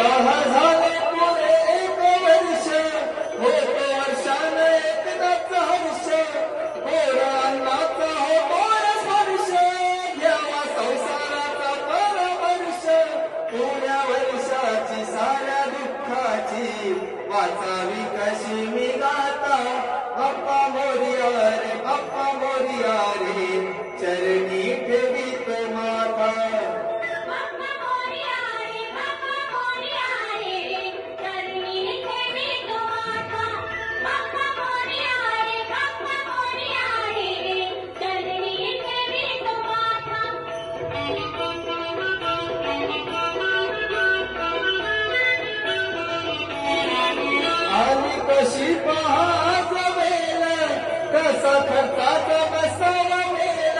झाले पुरे एक वर्ष, होतो वर्षाने एकदाच हर्ष, गोड अन्नाचा हो गोड स्पर्श, घ्यावा संसाराचा परामर्श, पुऱ्या वर्षाची साऱ्या दुःखाची वाचावी कशी मी गाता. बाप्पा मोरया रे, बाप्पा मोरया रे, चरणी ठेवीतो माता. आली कशी पहाच वेल, कसा खर्चाचा बसावा मेल,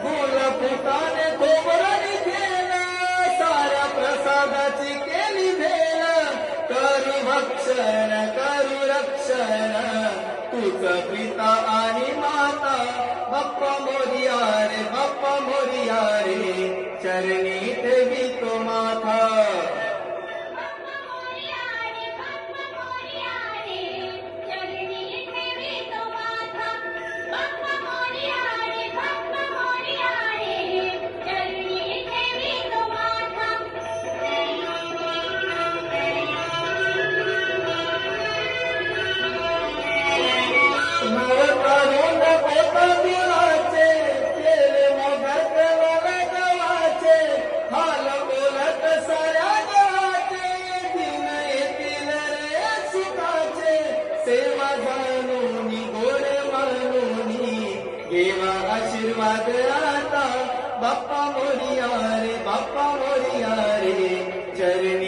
गुल फुटाने खोबरणी केल, साऱ्या प्रसादाची केली भेल, करू भक्षण करू रक्षण, तुझ पिता आणि माता. बाप्पा मोरया रे, बाप्पा मोरया रे, चरणी ठेवीतो माथा. सेवा जाणूनी गोड मानूनी देवा आशीर्वाद आता. बाप्पा मोरया रे, बाप्पा मोरया रे, चरणी